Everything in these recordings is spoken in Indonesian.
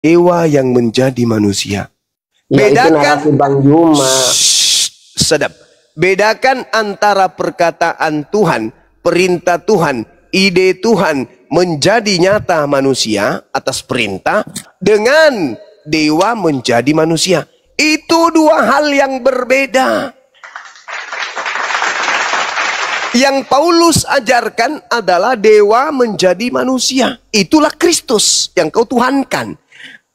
dewa yang menjadi manusia. Ya, Bedakan, itu Bang Juma. sedap. Bedakan antara perkataan Tuhan, perintah Tuhan, ide Tuhan menjadi nyata manusia atas perintah dengan dewa menjadi manusia. Itu dua hal yang berbeda. Yang Paulus ajarkan adalah dewa menjadi manusia. Itulah Kristus yang kau tuhankan.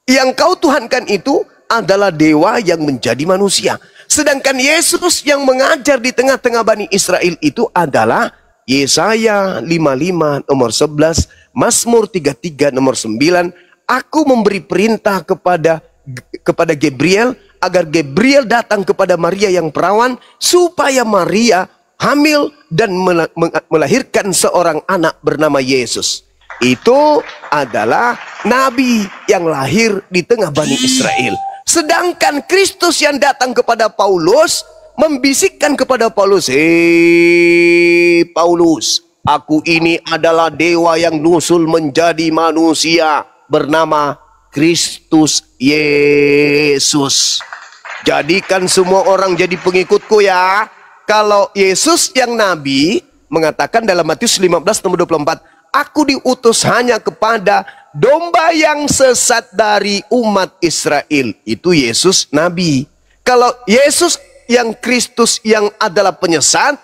Yang kau tuhankan itu adalah dewa yang menjadi manusia. Sedangkan Yesus yang mengajar di tengah-tengah Bani Israel itu adalah Yesaya 55 nomor 11, Mazmur 33 nomor 9. Aku memberi perintah kepada Gabriel agar Gabriel datang kepada Maria yang perawan supaya Maria hamil dan melahirkan seorang anak bernama Yesus. Itu adalah nabi yang lahir di tengah Bani Israel. Sedangkan Kristus yang datang kepada Paulus membisikkan kepada Paulus, "Hei Paulus, aku ini adalah dewa yang nusul menjadi manusia bernama Kristus Yesus. Jadikan semua orang jadi pengikutku ya." Kalau Yesus yang nabi mengatakan dalam Matius 15 nomor 24, "Aku diutus hanya kepada domba yang sesat dari umat Israel." Itu Yesus nabi. Kalau Yesus yang Kristus yang adalah penyesat,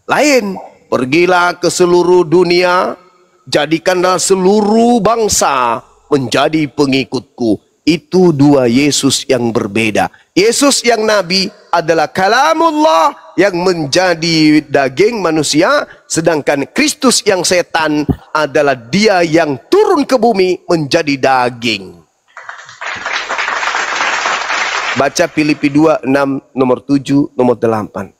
lain. "Pergilah ke seluruh dunia, jadikanlah seluruh bangsa menjadi pengikutku." Itu dua Yesus yang berbeda. Yesus yang nabi adalah kalamullah yang menjadi daging manusia, sedangkan Kristus yang setan adalah dia yang turun ke bumi menjadi daging. Baca Filipi 2, 6, nomor 7, nomor 8.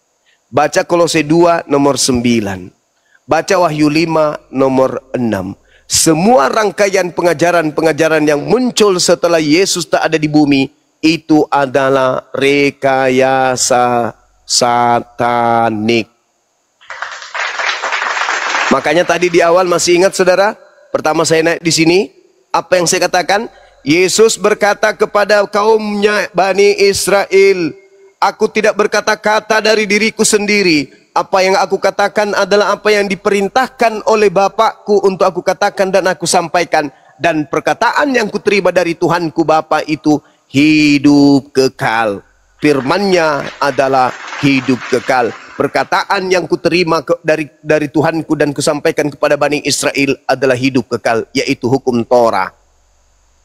Baca Kolose 2, nomor 9. Baca Wahyu 5, nomor 6. Semua rangkaian pengajaran-pengajaran yang muncul setelah Yesus tak ada di bumi, itu adalah rekayasa satanik. Makanya tadi di awal masih ingat saudara, pertama saya naik di sini, apa yang saya katakan? Yesus berkata kepada kaumnya Bani Israel, "Aku tidak berkata-kata dari diriku sendiri. Apa yang aku katakan adalah apa yang diperintahkan oleh Bapakku untuk aku katakan dan aku sampaikan. Dan perkataan yang kuterima dari Tuhanku Bapa itu hidup kekal." Firman-Nya adalah hidup kekal. Perkataan yang kuterima dari Tuhanku dan kusampaikan kepada Bani Israel adalah hidup kekal, yaitu hukum Torah.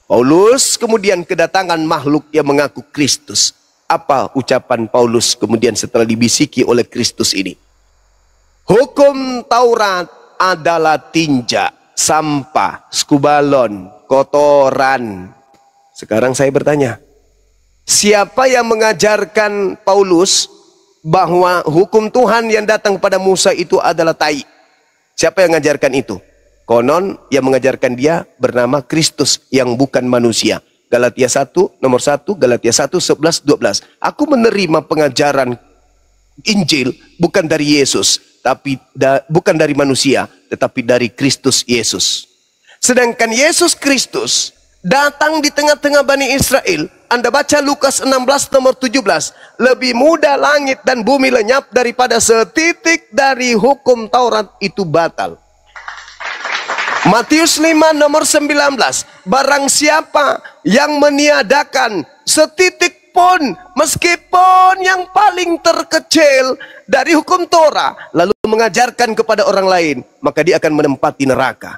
Paulus kemudian kedatangan makhluk yang mengaku Kristus. Apa ucapan Paulus kemudian setelah dibisiki oleh Kristus ini? Hukum Taurat adalah tinja, sampah, skubalon, kotoran. Sekarang saya bertanya, siapa yang mengajarkan Paulus bahwa hukum Tuhan yang datang kepada Musa itu adalah tai? Siapa yang mengajarkan itu? Konon yang mengajarkan dia bernama Kristus yang bukan manusia. Galatia 1 nomor 1, Galatia 1 11 12. Aku menerima pengajaran Injil bukan dari Yesus, tapi bukan dari manusia, tetapi dari Kristus Yesus. Sedangkan Yesus Kristus datang di tengah-tengah Bani Israel. Anda baca Lukas 16 nomor 17. Lebih mudah langit dan bumi lenyap daripada setitik dari hukum Taurat itu batal. Matius 5 nomor 19. Barang siapa yang meniadakan setitik pun, meskipun yang paling terkecil dari hukum Torah, lalu mengajarkan kepada orang lain, maka dia akan menempati neraka.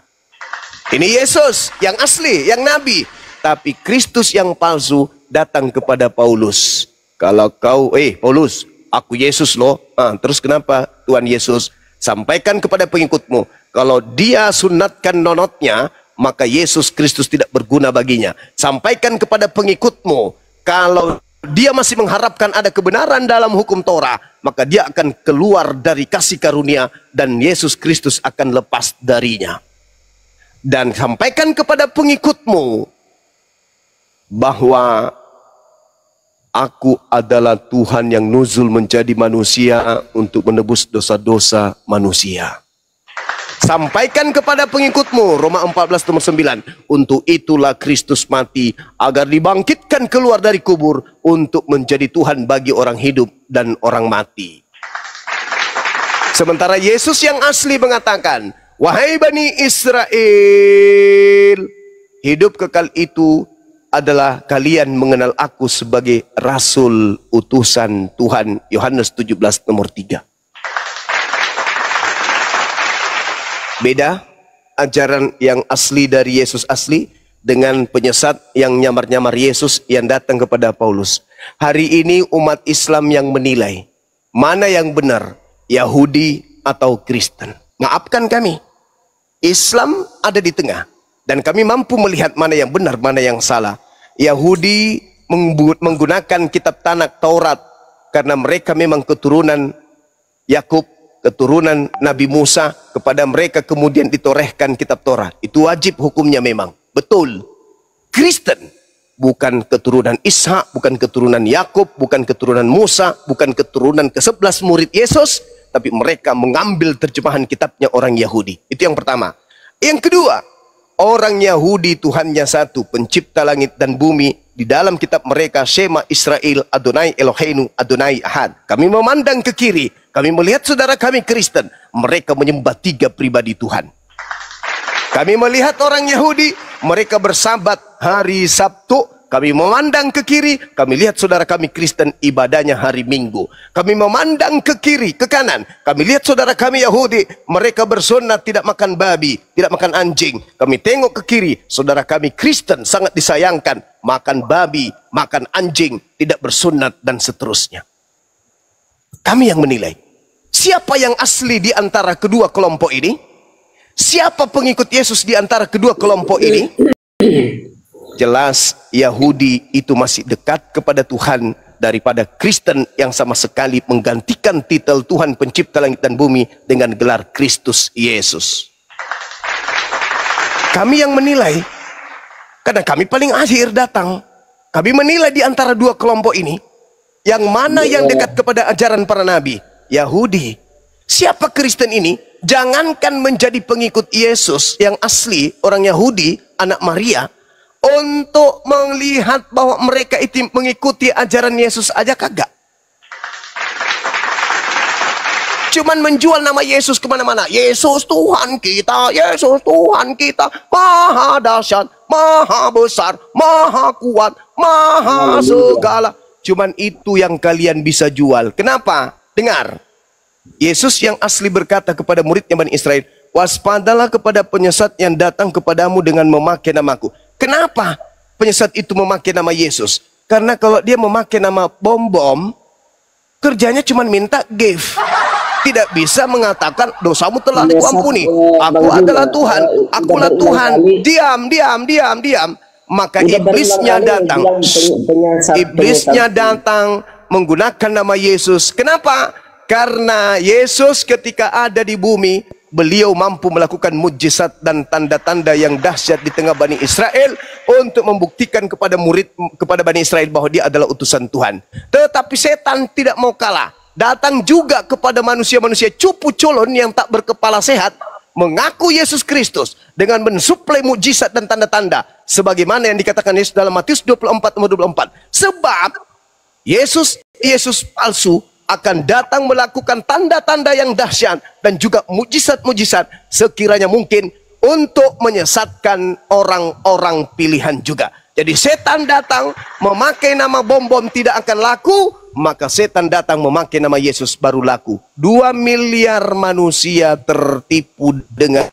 Ini Yesus yang asli, yang nabi. Tapi Kristus yang palsu datang kepada Paulus. Kalau kau, Paulus, aku Yesus loh. Terus kenapa Tuhan Yesus? Sampaikan kepada pengikutmu, kalau dia sunatkan nonotnya, maka Yesus Kristus tidak berguna baginya. Sampaikan kepada pengikutmu, kalau dia masih mengharapkan ada kebenaran dalam hukum Torah, maka dia akan keluar dari kasih karunia dan Yesus Kristus akan lepas darinya. Dan sampaikan kepada pengikutmu bahwa aku adalah Tuhan yang nuzul menjadi manusia untuk menebus dosa-dosa manusia. Sampaikan kepada pengikutmu, Roma 14 nomor 9. Untuk itulah Kristus mati, agar dibangkitkan keluar dari kubur, untuk menjadi Tuhan bagi orang hidup dan orang mati. Sementara Yesus yang asli mengatakan, wahai Bani Israel, hidup kekal itu adalah kalian mengenal aku sebagai Rasul utusan Tuhan. Yohanes 17 nomor 3. Beda ajaran yang asli dari Yesus asli dengan penyesat yang nyamar-nyamar Yesus yang datang kepada Paulus. Hari ini umat Islam yang menilai mana yang benar, Yahudi atau Kristen. Maafkan kami, Islam ada di tengah dan kami mampu melihat mana yang benar, mana yang salah. Yahudi menggunakan kitab Tanakh Taurat karena mereka memang keturunan Yakub, keturunan Nabi Musa. Kepada mereka kemudian ditorehkan kitab Torah. Itu wajib hukumnya memang. Betul. Kristen bukan keturunan Ishak, bukan keturunan Yakub, bukan keturunan Musa, bukan keturunan ke-11 murid Yesus, tapi mereka mengambil terjemahan kitabnya orang Yahudi. Itu yang pertama. Yang kedua, orang Yahudi Tuhannya satu, pencipta langit dan bumi. Di dalam kitab mereka, Shema Israel, Adonai Eloheinu, Adonai Ahad. Kami memandang ke kiri, kami melihat saudara kami Kristen, mereka menyembah 3 pribadi Tuhan. Kami melihat orang Yahudi, mereka bersabat hari Sabtu. Kami memandang ke kiri, kami lihat saudara kami Kristen ibadahnya hari Minggu. Kami memandang ke kiri, ke kanan, kami lihat saudara kami Yahudi, mereka bersunat tidak makan babi, tidak makan anjing. Kami tengok ke kiri, saudara kami Kristen sangat disayangkan, makan babi, makan anjing, tidak bersunat dan seterusnya. Kami yang menilai. Siapa yang asli di antara kedua kelompok ini? Siapa pengikut Yesus di antara kedua kelompok ini? Jelas Yahudi itu masih dekat kepada Tuhan daripada Kristen yang sama sekali menggantikan titel Tuhan pencipta langit dan bumi dengan gelar Kristus Yesus. Kami yang menilai, karena kami paling akhir datang, kami menilai di antara dua kelompok ini, yang mana yang dekat kepada ajaran para nabi? Yahudi. Siapa Kristen ini? Jangankan menjadi pengikut Yesus yang asli, orang Yahudi, anak Maria, untuk melihat bahwa mereka itu mengikuti ajaran Yesus aja kagak. Cuman menjual nama Yesus kemana-mana. Yesus Tuhan kita, Yesus Tuhan kita, maha dahsyat, maha besar, maha kuat, maha segala. Cuman itu yang kalian bisa jual. Kenapa? Dengar. Yesus yang asli berkata kepada muridnya Bani Israel, waspadalah kepada penyesat yang datang kepadamu dengan memakai namaku. Kenapa penyesat itu memakai nama Yesus? Karena kalau dia memakai nama bom-bom, kerjanya cuma minta gift. Tidak bisa mengatakan dosamu telah dikuampuni. Aku adalah Tuhan, akulah Tuhan. Diam. Maka iblisnya datang. Iblisnya datang menggunakan nama Yesus. Kenapa? Karena Yesus ketika ada di bumi, beliau mampu melakukan mujizat dan tanda-tanda yang dahsyat di tengah Bani Israel untuk membuktikan kepada Bani Israel bahwa dia adalah utusan Tuhan. Tetapi setan tidak mau kalah. Datang juga kepada manusia-manusia cupu colon yang tak berkepala sehat, mengaku Yesus Kristus dengan mensuplai mujizat dan tanda-tanda sebagaimana yang dikatakan Yesus dalam Matius 24:24. Sebab Yesus palsu akan datang melakukan tanda-tanda yang dahsyat dan juga mujizat-mujizat sekiranya mungkin untuk menyesatkan orang-orang pilihan juga. Jadi setan datang memakai nama bom-bom tidak akan laku, maka setan datang memakai nama Yesus baru laku. 2 miliar manusia tertipu dengan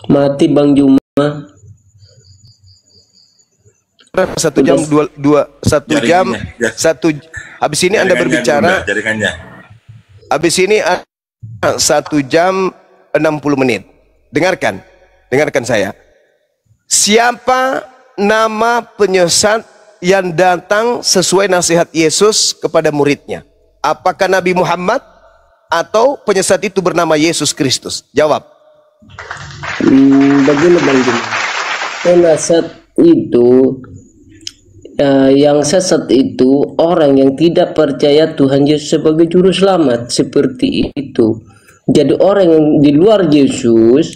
mati Bang Juma. 1 jam 1 jam 1 habis ini Anda berbicara habis ini 1 jam 60 menit. Dengarkan saya. Siapa nama penyesat yang datang sesuai nasihat Yesus kepada muridnya? Apakah Nabi Muhammad atau penyesat itu bernama Yesus Kristus? Jawab. Begini Bang Juma, penyesat itu yang sesat itu orang yang tidak percaya Tuhan Yesus sebagai juru selamat, seperti itu. Jadi orang yang di luar Yesus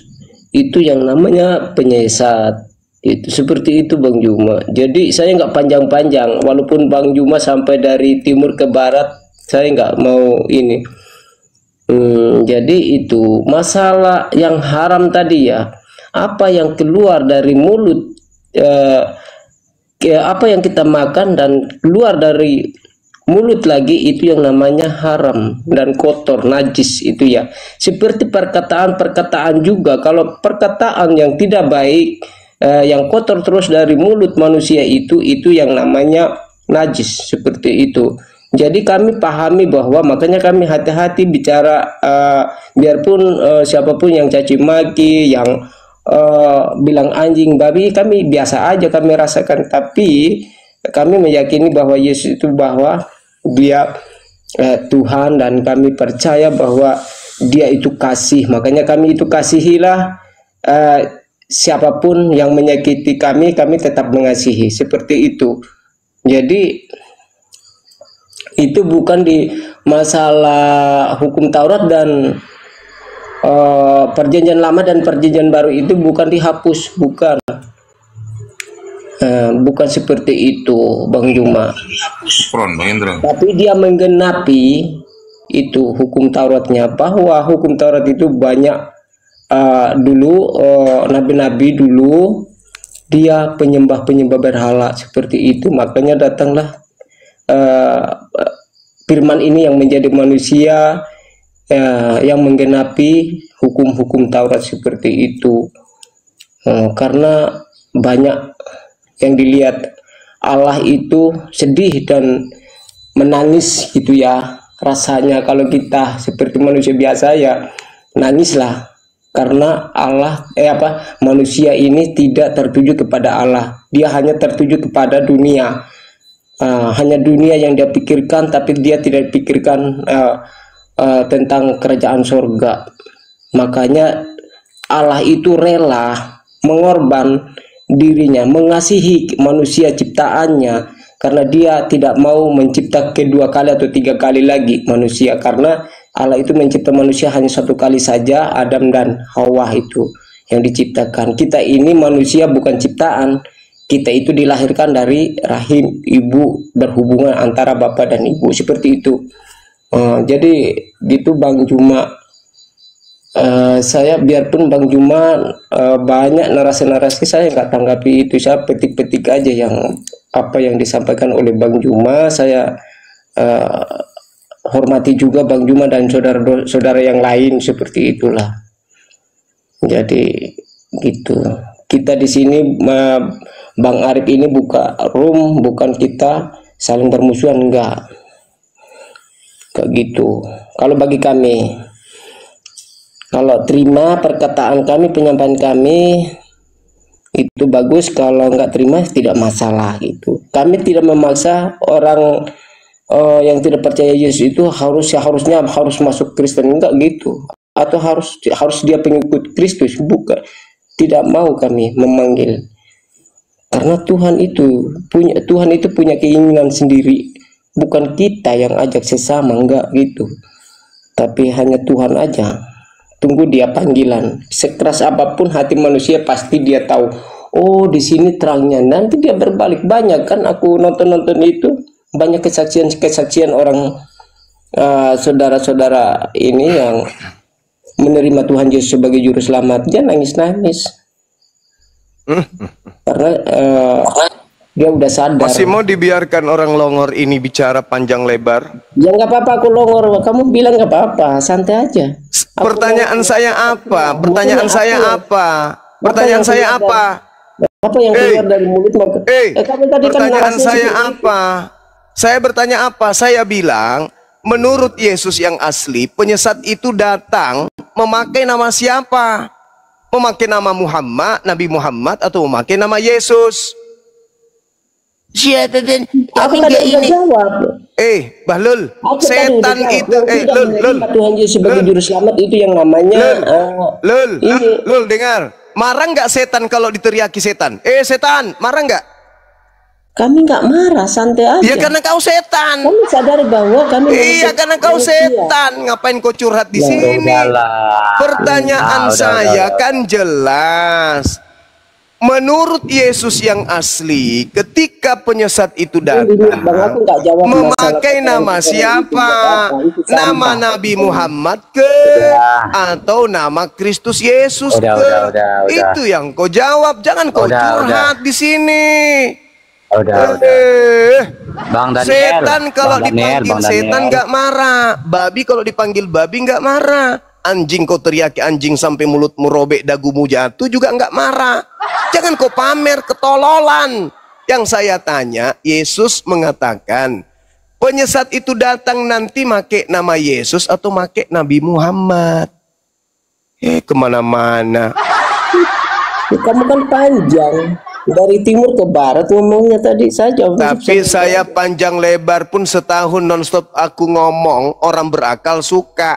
itu yang namanya penyesat. Itu seperti itu Bang Juma. Jadi saya nggak panjang-panjang, walaupun Bang Juma sampai dari timur ke barat, saya nggak mau ini. Jadi itu masalah yang haram tadi ya, apa yang keluar dari mulut, apa yang kita makan dan keluar dari mulut lagi, itu yang namanya haram dan kotor, najis itu ya. Seperti perkataan-perkataan juga, kalau perkataan yang tidak baik, yang kotor terus dari mulut manusia itu yang namanya najis, seperti itu. Jadi kami pahami bahwa makanya kami hati-hati bicara, biarpun siapapun yang caci maki, yang bilang anjing, babi, kami biasa aja kami rasakan. Tapi kami meyakini bahwa Yesus itu bahwa dia Tuhan, dan kami percaya bahwa dia itu kasih. Makanya kami itu kasihilah siapapun yang menyakiti kami tetap mengasihi, seperti itu. Jadi itu bukan di masalah hukum Taurat dan perjanjian lama dan perjanjian baru itu bukan dihapus, bukan. Bukan seperti itu Bang Juma. Tapi dia menggenapi itu hukum Tauratnya, bahwa hukum Taurat itu banyak dulu nabi-nabi dulu dia penyembah berhala seperti itu. Makanya datanglah firman ini yang menjadi manusia, yang menggenapi hukum-hukum Taurat seperti itu. Karena banyak yang dilihat Allah itu sedih dan menangis gitu ya rasanya. Kalau kita seperti manusia biasa ya nangislah, karena manusia ini tidak tertuju kepada Allah, dia hanya tertuju kepada dunia. Hanya dunia yang dia pikirkan, tapi dia tidak pikirkan tentang kerajaan surga. Makanya Allah itu rela mengorban dirinya, mengasihi manusia ciptaannya, karena dia tidak mau mencipta kedua kali atau tiga kali lagi manusia. Karena Allah itu mencipta manusia hanya satu kali saja, Adam dan Hawa itu yang diciptakan. Kita ini manusia bukan ciptaan, kita itu dilahirkan dari rahim ibu, berhubungan antara bapak dan ibu, seperti itu. Jadi gitu Bang Juma. Saya biarpun Bang Juma banyak narasi-narasi, saya nggak tanggapi itu, saya petik-petik aja yang apa yang disampaikan oleh Bang Juma. Saya hormati juga Bang Juma dan saudara-saudara yang lain, seperti itulah. Jadi gitu. Kita di sini Bang Arif ini buka room, bukan kita saling bermusuhan, enggak. Kayak gitu. Kalau bagi kami, kalau terima perkataan kami, penyampaian kami itu bagus, kalau enggak terima tidak masalah gitu. Kami tidak memaksa orang yang tidak percaya Yesus itu harusnya masuk Kristen, enggak gitu. Atau harus dia pengikut Kristus, bukan. Tidak mau kami memanggil. Karena Tuhan itu punya keinginan sendiri, bukan kita yang ajak sesama, enggak gitu. Tapi hanya Tuhan aja. Tunggu dia panggilan. Sekeras apapun hati manusia, pasti dia tahu. Oh, di sini terangnya. Nanti dia berbalik. Banyak kan aku nonton itu, banyak kesaksian orang saudara-saudara ini yang menerima Tuhan Yesus sebagai juru selamat. Dia nangis-nangis. Karena dia udah sadar. Masih mau dibiarkan orang longor ini bicara panjang lebar? Ya nggak apa-apa, aku longor. Kamu bilang nggak apa-apa, santai aja. Pertanyaan saya apa? Pertanyaan saya apa? Pertanyaan saya apa? Apa yang keluar dari mulut? Pertanyaan saya apa? Saya bertanya apa? Saya bilang, menurut Yesus yang asli, penyesat itu datang memakai nama siapa? Memakai nama Muhammad, Nabi Muhammad, atau memakai nama Yesus? Aku tadi ini jawab. Bahlul, setan itu, Lul, Tuhan Yesus sebagai juru selamat itu yang namanya Lul, dengar. Marah nggak setan kalau diteriaki setan? Setan, marah nggak? Kami nggak marah, santai aja. Ya karena kau setan. Kami sadar bahwa kami Iya karena kau setan. Ngapain kau curhat di sini? Pertanyaan saya kan jelas. Menurut Yesus yang asli, ketika penyesat itu datang, memakai nama siapa? Nama Nabi Muhammad ke? Atau nama Kristus Yesus ke? Itu yang kau jawab. Jangan kau curhat di sini. Bang Daniel, setan kalau dipanggil setan nggak marah. Babi kalau dipanggil babi nggak marah. Anjing kau teriaki anjing sampai mulutmu robek, dagumu jatuh juga nggak marah. Jangan kau pamer ketololan. Yang saya tanya, Yesus mengatakan penyesat itu datang nanti make nama Yesus atau make Nabi Muhammad. Kemana-mana. Kamu kan panjang. Dari timur ke barat ngomongnya tadi saja. Tapi saya panjang lebar pun setahun nonstop aku ngomong, orang berakal suka.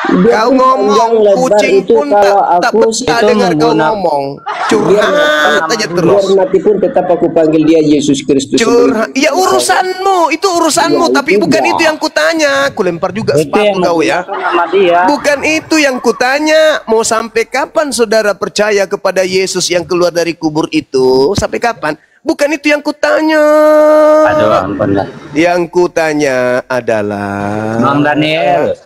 Kau ngomong kucing pun tak betah dengar kau ngomong. Curhat aja terus. Biar mati pun tetap aku panggil dia Yesus Kristus. Curhat. Ya urusanmu, itu urusanmu. Tapi bukan itu yang kutanya. Aku lempar juga sepatu kau ya. Bukan itu yang kutanya. Mau sampai kapan saudara percaya kepada Yesus yang keluar dari kubur itu? Sampai kapan? Bukan itu yang kutanya. Yang kutanya adalah Bang Daniel.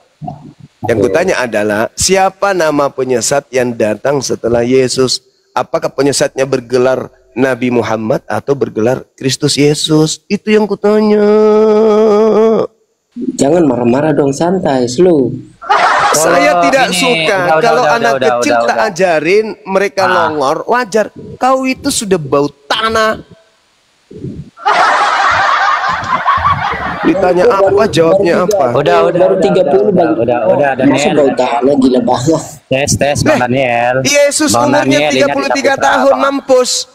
Yang kutanya adalah siapa nama penyesat yang datang setelah Yesus? Apakah penyesatnya bergelar Nabi Muhammad atau bergelar Kristus Yesus? Itu yang kutanya. Jangan marah-marah dong, santai, slow. Saya tidak suka kalau anak kecil tak ajarin mereka longor, wajar. Kau itu sudah bau tanah. Ditanya apa, jawabnya apa? Udah, baru 30 bang. Udah, Daniel. Bau tanah, gila banget. Tes, Bang Daniel. Yesus Bang umurnya Daniel, 33 tahun, mampus.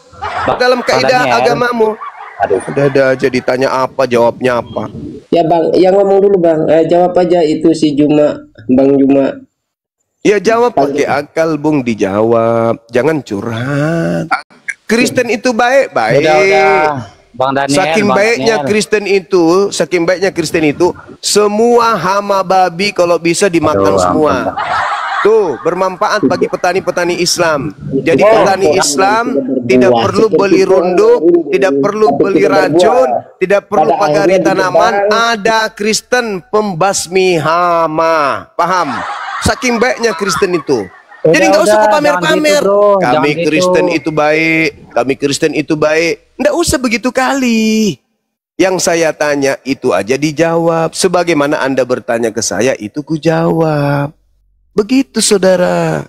Dalam kaidah agamamu. Ada aja ditanya apa, jawabnya apa. Ya bang, yang ngomong dulu bang. Jawab aja itu si Juma, Bang Juma. Ya jawab pakai akal, Bung, dijawab. Jangan curhat. Kristen itu baik-baik. Udah. Bang Daniel, saking baiknya Kristen itu, semua hama babi kalau bisa dimakan semua. Tuh, bermanfaat bagi petani-petani Islam. Jadi petani Islam tidak perlu beli runduk, tidak perlu beli racun, tidak perlu pagari tanaman. Ada Kristen pembasmi hama. Paham? Saking baiknya Kristen itu. Jadi nggak usah kau pamer-pamer. Kami Kristen itu baik, kami Kristen itu baik. Nggak usah begitu kali. Yang saya tanya itu aja dijawab. Sebagaimana Anda bertanya ke saya itu ku jawab. Begitu saudara.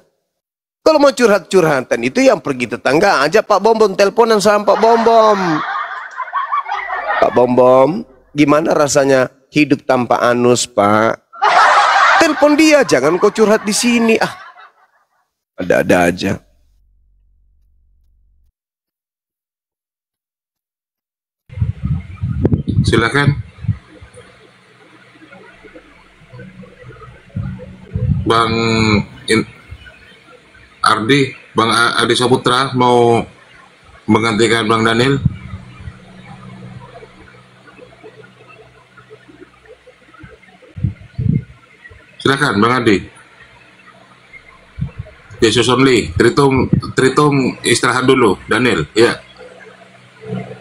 Kalau mau curhat-curhatan itu yang pergi tetangga aja. Pak Bombom, teleponan sama Pak Bombom. Pak Bombom, gimana rasanya hidup tanpa anus, Pak? Telepon dia, jangan kau curhat di sini. Ada-ada aja. Silakan. Bang Ardi, Bang Adi Saputra mau menggantikan Bang Daniel. Silakan Bang Adi. Yesus only. Tritung istirahat dulu, Daniel. Ya.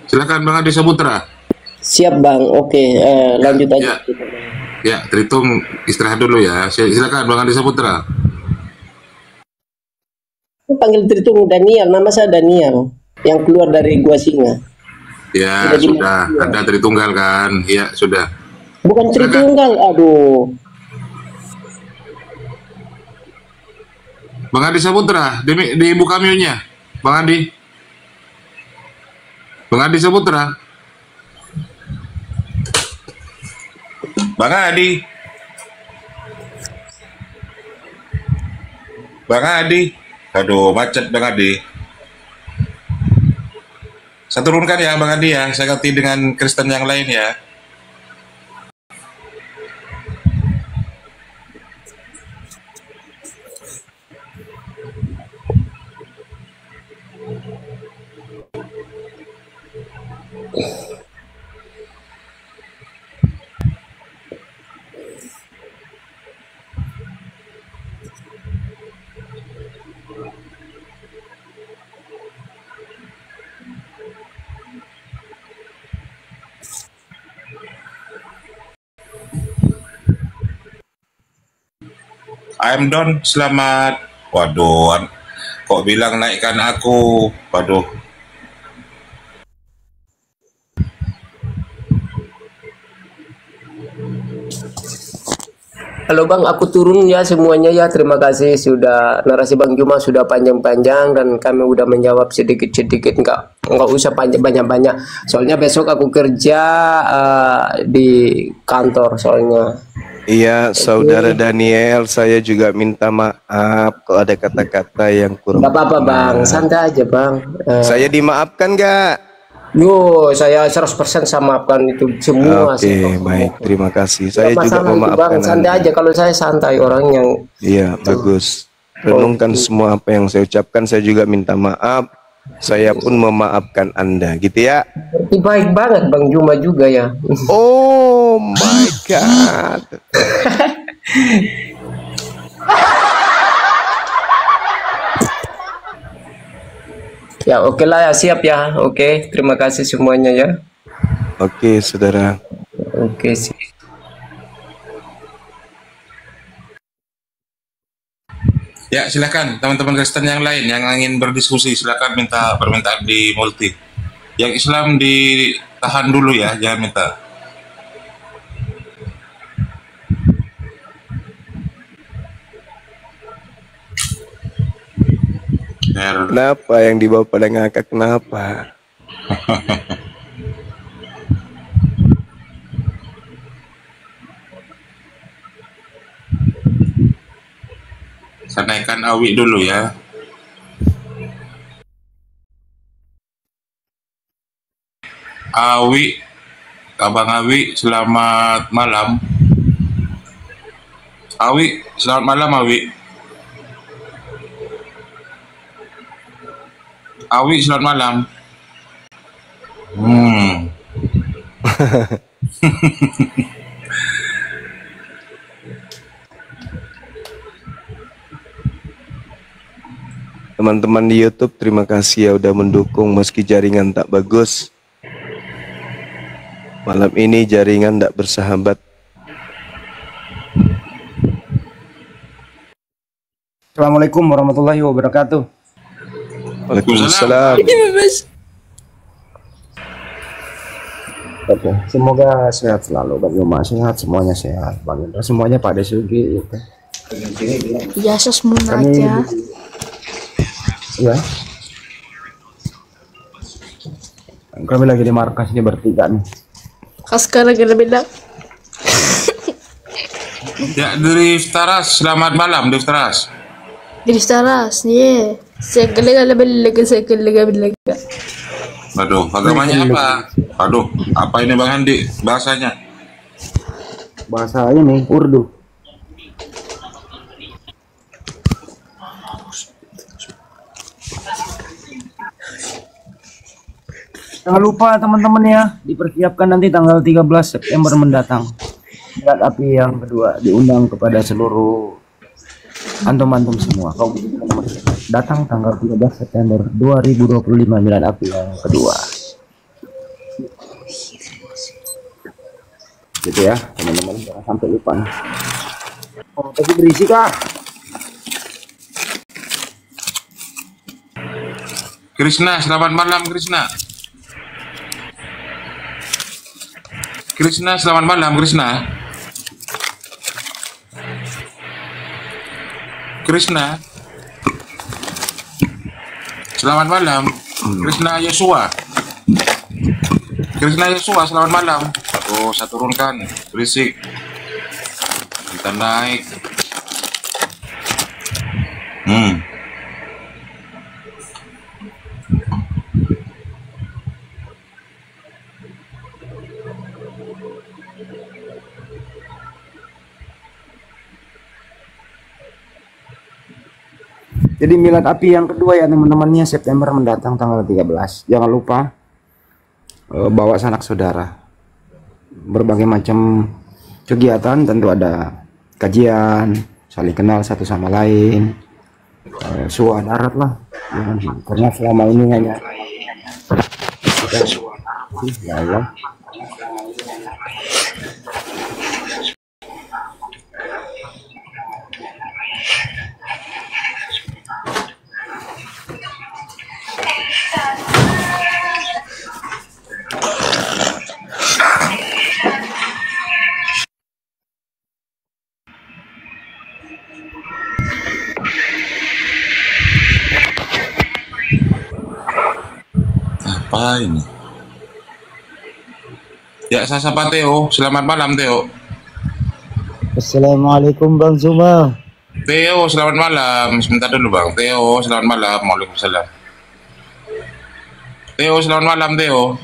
Silakan Bang Adi Saputra. Siap Bang. Oke, lanjut aja. Ya, Tritung istirahat dulu ya. Silakan Bang Adi Saputra. Panggil Tritung Daniel, nama saya Daniel yang keluar dari Gua Singa. Ya, sudah. Ada Tritunggal kan? Ya, sudah. Bukan Tritunggal, aduh. Bang Adi Saputra, dibuka mute-nya. Bang Adi. Bang Adi Saputra. Bang Adi. Bang Adi. Aduh, macet Bang Adi. Saya turunkan ya Bang Adi ya. Saya ganti dengan Kristen yang lain ya. I'm Don, selamat. Waduh, kok bilang naikkan aku? Waduh. Halo Bang, aku turun ya semuanya ya. Terima kasih sudah narasi Bang Juma sudah panjang-panjang dan kami udah menjawab sedikit-sedikit, nggak usah banyak-banyak. Soalnya besok aku kerja di kantor soalnya. Iya, Saudara Daniel, saya juga minta maaf kalau ada kata-kata yang kurang. Nggak apa-apa Bang, santai aja Bang. Saya dimaafkan nggak? Yo, saya 100% saya maafkan itu semua. Oke, baik, terima kasih. Saya Nggak juga masalah itu, Bang. memaafkan Santai Anda. aja, kalau saya santai orang yang Iya, bagus. Renungkan semua apa yang saya ucapkan. Saya juga minta maaf. Saya pun memaafkan Anda, gitu ya. berarti baik banget Bang Juma juga ya. Oh my God. Ya oke lah ya, siap ya. Oke, terima kasih semuanya ya. Oke, saudara. Oke sih. Ya, silakan teman-teman Kristen yang lain yang ingin berdiskusi, silakan minta permintaan di multi. Yang Islam ditahan dulu ya, jangan minta. Kenapa yang dibawa pada ngakak? Kenapa? Saya naikkan Awi dulu ya. Awi, Abang Awi, selamat malam. Awi, selamat malam Awi. Awi, selamat malam. Teman-teman di YouTube, terima kasih ya udah mendukung meski jaringan tak bagus. Malam ini jaringan tak bersahabat. Assalamualaikum warahmatullahi wabarakatuh. Waalaikumsalam. Oke, semoga sehat selalu. Bang Yoma sehat, semuanya sehat. Bang Indra semuanya pada sugi. Oke. Ya, sesmun Kami aja. ya. Kami lagi di markas ini bertiga nih. Sekarang kita bilang Ya, Drift Taras, selamat malam Drift Taras. diri taras nih. Saya bilang. Aduh, agamanya apa? Aduh, apa ini Bang Andi bahasanya? Bahasa ini Urdu. Jangan lupa teman-teman ya, dipersiapkan nanti tanggal 13 September mendatang. Milad api yang kedua diundang kepada seluruh antum-antum semua. Kau datang tanggal 13 September 2025 milad api yang kedua. Gitu ya, teman-teman, jangan sampai lupa. Oh, tapi berisi Kak. Krishna, selamat malam Krishna. Krishna, selamat malam Krishna. Krishna, selamat malam. Krishna Yesua. Krishna Yesua, selamat malam. Oh, saya turunkan, berisik. Kita naik. Jadi milad api yang kedua ya teman-temannya September mendatang tanggal 13. Jangan lupa bawa sanak saudara. Berbagai macam kegiatan, tentu ada kajian, saling kenal satu sama lain, suah darat lah. Karena selama ini hanya ya Allah. Apa ini? Ya, saya sapa Theo. Selamat malam, Theo. Assalamualaikum Bang Zuma. Theo, selamat malam. Sebentar dulu, Bang. Theo, selamat malam. Waalaikumsalam. Theo, selamat malam, Theo.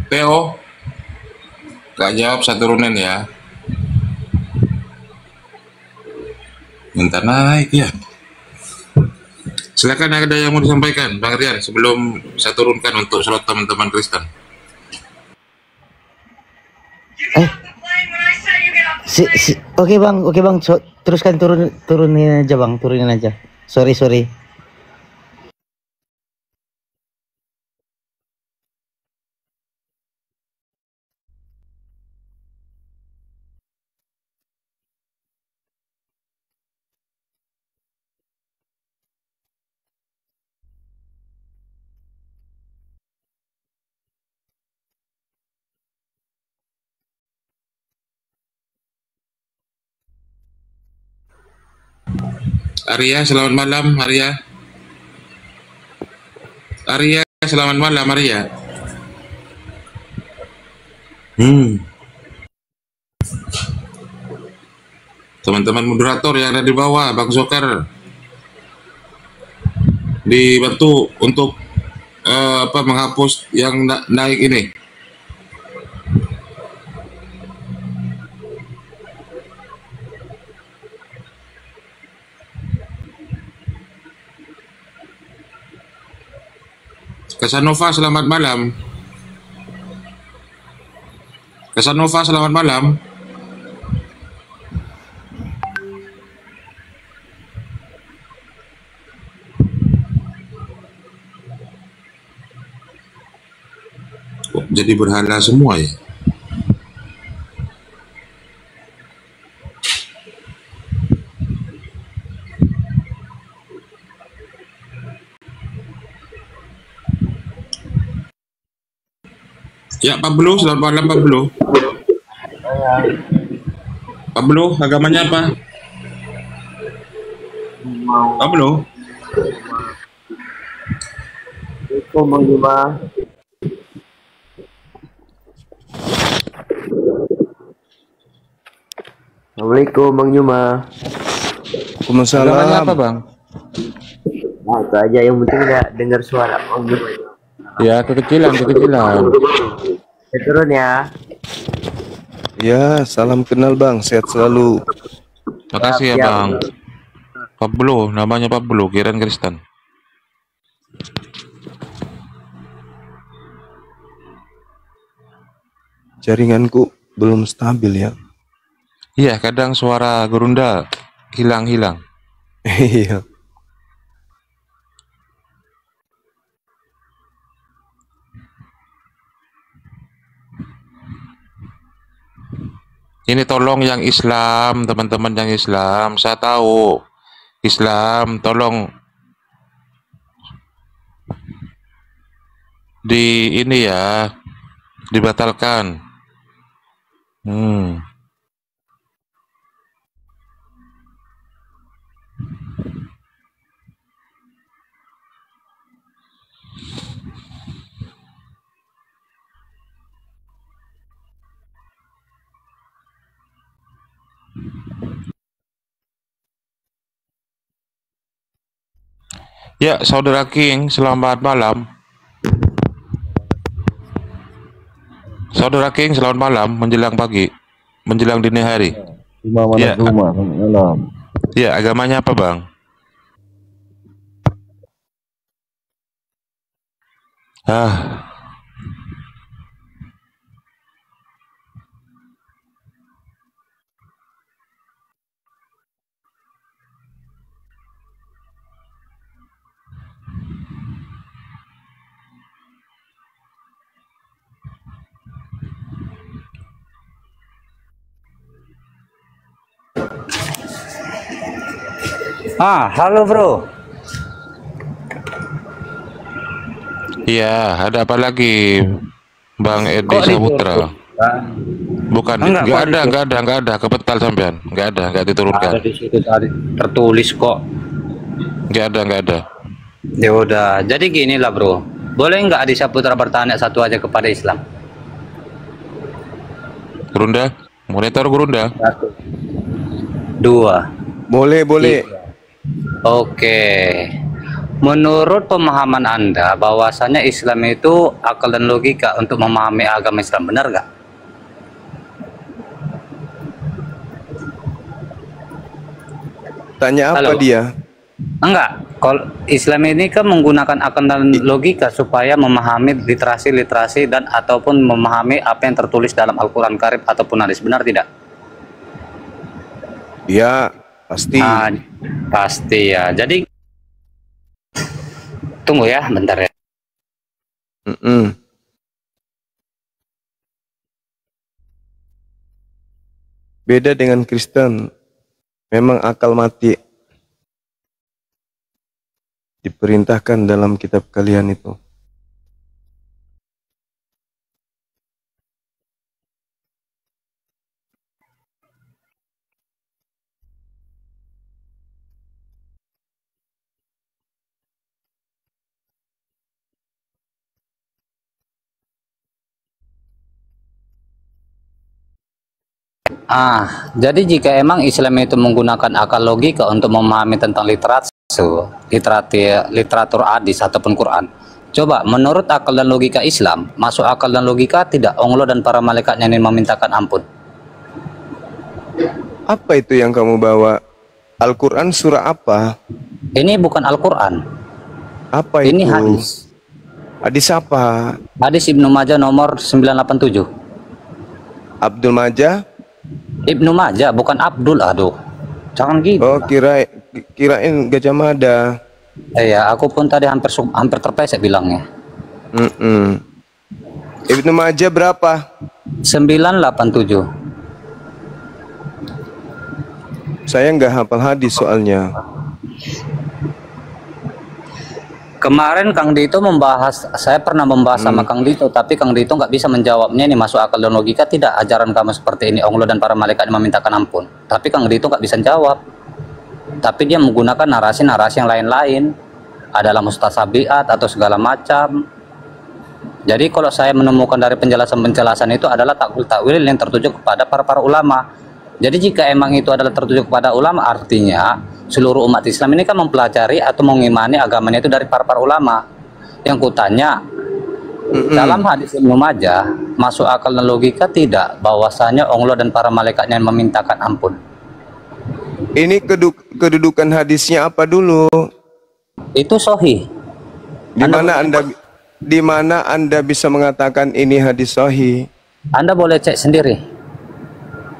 Theo. Gak jawab, saya turunin ya. Minta naik ya. Silakan, ada yang mau disampaikan, Bang Rian, sebelum saya turunkan untuk slot teman-teman Kristen. Oke bang, teruskan turunin aja bang, turunin aja. Sorry. Arya, selamat malam, Arya. Arya, selamat malam, Arya. Teman-teman moderator yang ada di bawah, Bang Sokar, dibantu untuk menghapus yang naik ini. Casanova, selamat malam. Casanova, selamat malam. Kok jadi berhala semua ya? Ya, Pablo, selamat malam, Pablo. Pablo, agamanya apa? Pablo. Assalamualaikum Bang Juma. Assalamualaikum Bang Juma. Waalaikumsalam. Agamanya apa bang? Nah, itu aja, yang penting udah dengar suara Bang Juma. Ya kekecilan. Saya turun ya. Ya, salam kenal Bang, sehat selalu. Makasih ya, Bang. Pablo, namanya Pablo, kirain Kristen. Jaringanku belum stabil ya. Iya, kadang suara gerunda hilang-hilang. Iya. Ini tolong yang Islam, teman-teman yang Islam. Saya tahu Islam, tolong ini ya, dibatalkan. Ya, Saudara King, selamat malam. Saudara King, selamat malam, menjelang pagi, menjelang dini hari. Ya, Malam. ya, agamanya apa, Bang? Halo bro. Iya, ada apa lagi, Bang Edi Saputra? Bukan, nggak ada, kepetal sampean, nggak ada, nggak diturunkan. Ada di situ tadi tertulis kok. Nggak ada. Ya udah, jadi gini lah bro. Boleh nggak Adisha Putra bertanya satu aja kepada Islam? Gurunda, monitor Gurunda. Satu. Dua. Boleh, boleh. Oke. Menurut pemahaman Anda, bahwasanya Islam itu akal dan logika untuk memahami agama Islam, benar nggak? Tanya apa Halo? dia? Enggak. Kalau Islam ini kan menggunakan akal dan logika supaya memahami literasi dan ataupun memahami apa yang tertulis dalam Al-Quran Karim ataupun hadis, benar tidak? Ya, pasti. Ah, pasti ya. Jadi tunggu ya, bentar ya. Mm-mm. Beda dengan Kristen. Memang akal mati diperintahkan dalam kitab kalian itu. Jadi jika emang Islam itu menggunakan akal logika untuk memahami tentang literatur hadis ataupun Quran, coba menurut akal dan logika Islam, masuk akal dan logika tidak Allah dan para malaikatnya yang memintakan ampun? Apa itu yang kamu bawa? Al-Quran surah apa? Ini bukan Al-Quran. Apa Ini itu? hadis. Hadis apa? Hadis Ibnu Majah nomor 987. Abdul Majah? Ibnu Majah, bukan Abdul. Aduh, jangan gitu. Oh, kirain Gajah Mada. Iya, aku pun tadi hampir terpesek bilangnya. Ibnu Majah berapa? 987. Saya nggak hafal hadis soalnya. Kemarin Kang Dito saya pernah membahas sama Kang Dito, tapi Kang Dito nggak bisa menjawabnya. Ini masuk akal dan logika tidak ajaran kamu seperti ini, Allah dan para malaikat memintakan ampun. Tapi Kang Dito nggak bisa jawab. Tapi dia menggunakan narasi-narasi yang lain-lain, adalah mustasabiat atau segala macam. Jadi kalau saya menemukan dari penjelasan-penjelasan itu adalah takwil-takwil yang tertuju kepada para ulama. Jadi jika emang itu adalah tertuju kepada ulama, artinya seluruh umat Islam ini kan mempelajari atau mengimani agamanya itu dari para ulama. Yang kutanya, dalam hadis Ibnu Majah, masuk akal dan logika tidak bahwasanya Allah dan para malaikatnya yang memintakan ampun? Ini kedudukan hadisnya apa dulu? Itu sahih. Di mana Anda bisa mengatakan ini hadis sahih? Anda boleh cek sendiri.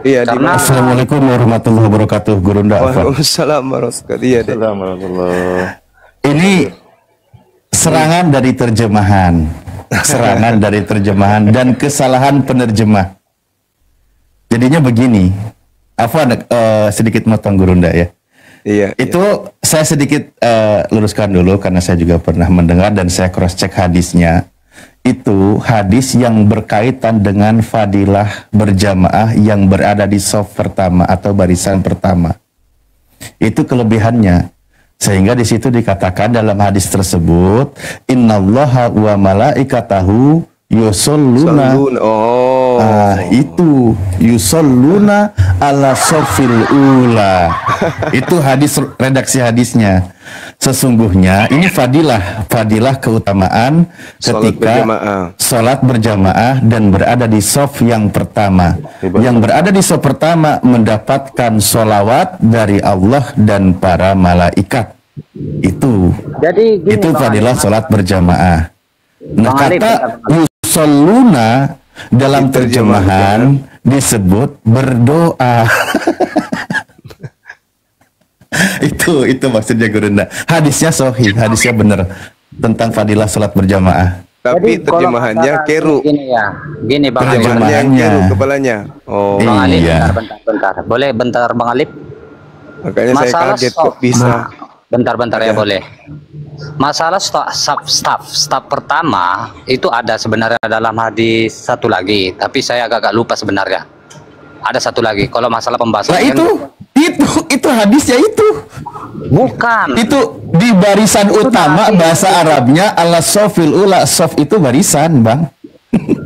Iya, Karena Assalamualaikum warahmatullahi wabarakatuh, Gurunda. Waalaikumsalam warahmatullahi wabarakatuh. Ini serangan dari terjemahan, dan kesalahan penerjemah. Jadinya begini, sedikit motong Gurunda ya. Iya. Itu saya sedikit luruskan dulu karena saya juga pernah mendengar dan saya cross check hadisnya. Itu hadis yang berkaitan dengan fadilah berjamaah yang berada di shaf pertama atau barisan pertama. Itu kelebihannya. Sehingga di situ dikatakan dalam hadis tersebut, innallaha wa malaikatahu yusholluna. Itu yusholluna ala shafil ula. Itu hadis, redaksi hadisnya. Sesungguhnya ini fadilah keutamaan ketika sholat berjamaah dan berada di shaf yang pertama. Yang berada di shaf pertama mendapatkan sholawat dari Allah dan para malaikat. Itu fadilah sholat berjamaah. Nah, kata yusholluna dalam terjemahan disebut berdoa. itu maksudnya Gurunda. Hadisnya sahih, hadisnya benar tentang fadilah salat berjamaah. Tapi terjemahannya keru. Gini Bang Ali. Terjemahannya keru kepalanya. Oh. Bang Ali, bentar. Boleh bentar Bang Alip? Makanya saya kaget kok bisa. Bentar ya boleh. Masalah staf pertama itu ada sebenarnya dalam hadis satu lagi, tapi saya agak lupa sebenarnya. Ada satu lagi. Kalau masalah pembahasan itu hadisnya itu. Bukan. Itu Di barisan Itu utama narasi. bahasa Arabnya ala sofil ula, sof itu barisan, Bang.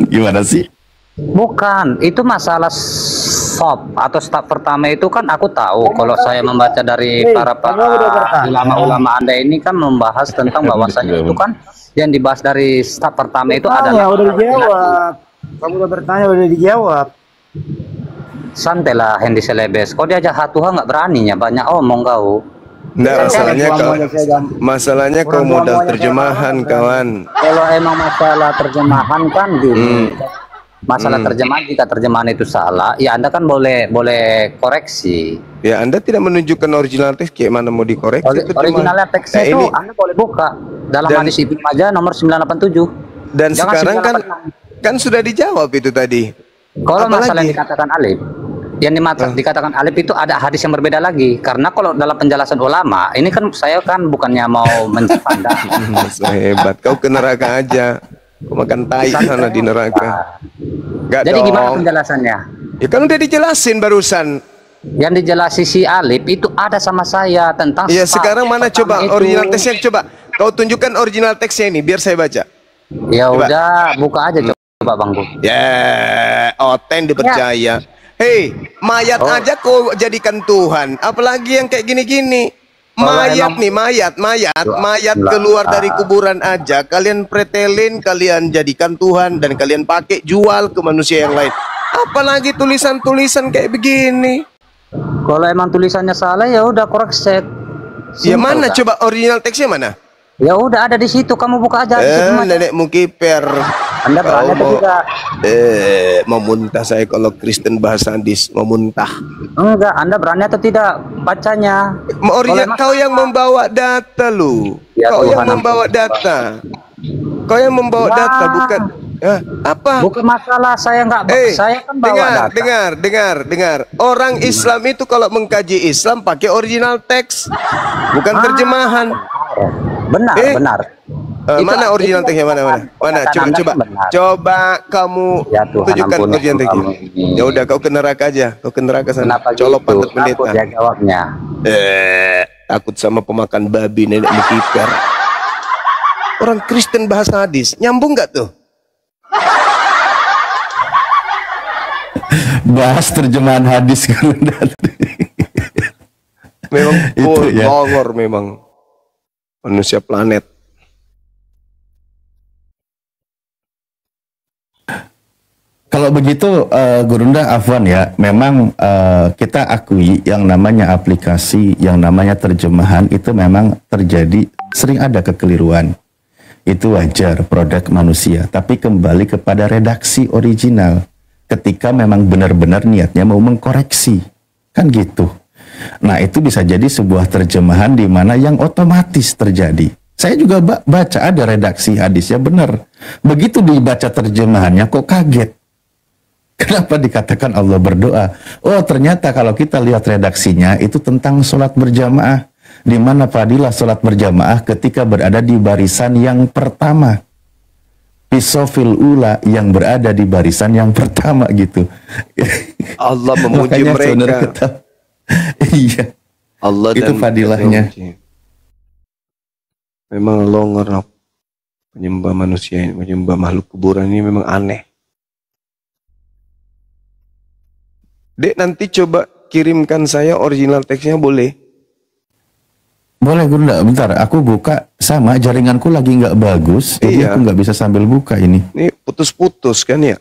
Gimana sih? Bukan, itu masalah sop atau staf pertama itu kan aku tahu. Kalau saya membaca dari para ulama-ulama Anda ini kan membahas tentang bahwasanya itu kan yang dibahas dari staf pertama itu adalah udah dijawab. Kamu udah bertanya, udah dijawab. santai lah Hendy Selebes. Kau diajak Tuhan nggak beraninya, banyak omong kau. Enggak, masalahnya kau modal terjemahan, kawan. Kalau emang masalah terjemahan kan gini. Masalah terjemahan, jika terjemahan itu salah, ya Anda kan boleh koreksi. Ya, Anda tidak menunjukkan original teks, kayak mana mau dikoreksi? Originalnya teksnya itu Anda boleh buka dalam hadis Ibnu Majah nomor 987. Dan jangan sekarang kan sudah dijawab itu tadi. Kalau masalah yang dikatakan alif, yang dikatakan alif itu ada hadis yang berbeda lagi. Karena kalau dalam penjelasan ulama, ini kan saya kan bukannya mau mencipta. Hebat, kau ke neraka aja. Kau makan tai sana di neraka. Gak Jadi dong. gimana penjelasannya? Ya kan udah dijelasin barusan. Yang dijelasi si alif itu ada sama saya tentang. Ya sekarang mana coba itu. original teksnya, coba. Kau tunjukkan original teksnya ini biar saya baca. Ya udah, buka aja coba Bang Gu. Ya, oten dipercaya. Hei, mayat aja kau jadikan Tuhan, apalagi yang kayak gini-gini. Mayat nih, mayat keluar dari kuburan aja, kalian pretelin, kalian jadikan Tuhan dan kalian pakai jual ke manusia yang lain. Apalagi tulisan-tulisan kayak begini. Kalau emang tulisannya salah ya udah koreksi. Ya mana coba original teksnya mana? Ya udah ada di situ, kamu buka aja. Nenek Mukiper. Anda berani atau tidak? Mau muntah saya kalau Kristen bahasa hadis, mau muntah. Enggak, Anda berani atau tidak bacanya? Kau yang membawa data lu. Ya, kau Tuhan yang membawa data. Kau yang membawa data, bukan apa? Bukan masalah saya enggak, saya kan bawa data. Dengar. Orang Islam itu kalau mengkaji Islam pakai original teks, bukan terjemahan. Benar. Mana original teksnya mana? Coba kamu tunjukkan original teksnya. Ya udah kau ke neraka aja. Kau ke neraka sana. Colok pantat pendeta. Dia jawabnya. Takut sama pemakan babi nenek Mukiper. Orang Kristen bahasa hadis nyambung nggak tuh? Bahas terjemahan hadis kan. Memang bongor memang manusia planet. Kalau begitu Gurunda Afwan ya, memang kita akui yang namanya aplikasi, yang namanya terjemahan itu memang terjadi, sering ada kekeliruan. Itu wajar, produk manusia. Tapi kembali kepada redaksi original, ketika memang benar-benar niatnya mau mengkoreksi, kan gitu. Nah itu bisa jadi sebuah terjemahan di mana yang otomatis terjadi. Saya juga baca ada redaksi hadisnya benar. Begitu dibaca terjemahannya kok kaget. Kenapa dikatakan Allah berdoa? Oh ternyata kalau kita lihat redaksinya itu tentang sholat berjamaah. Di mana fadilah sholat berjamaah ketika berada di barisan yang pertama. Pisofil ula yang berada di barisan yang pertama gitu. Allah memuji mereka. Iya. Allah itu fadilahnya. Memang longor penyembah manusia ini, penyembah makhluk kuburan ini memang aneh. Dek nanti coba kirimkan saya original teksnya boleh? Boleh Gunda, bentar aku buka, sama jaringanku lagi nggak bagus, jadi aku nggak bisa sambil buka ini. Ini putus-putus kan ya?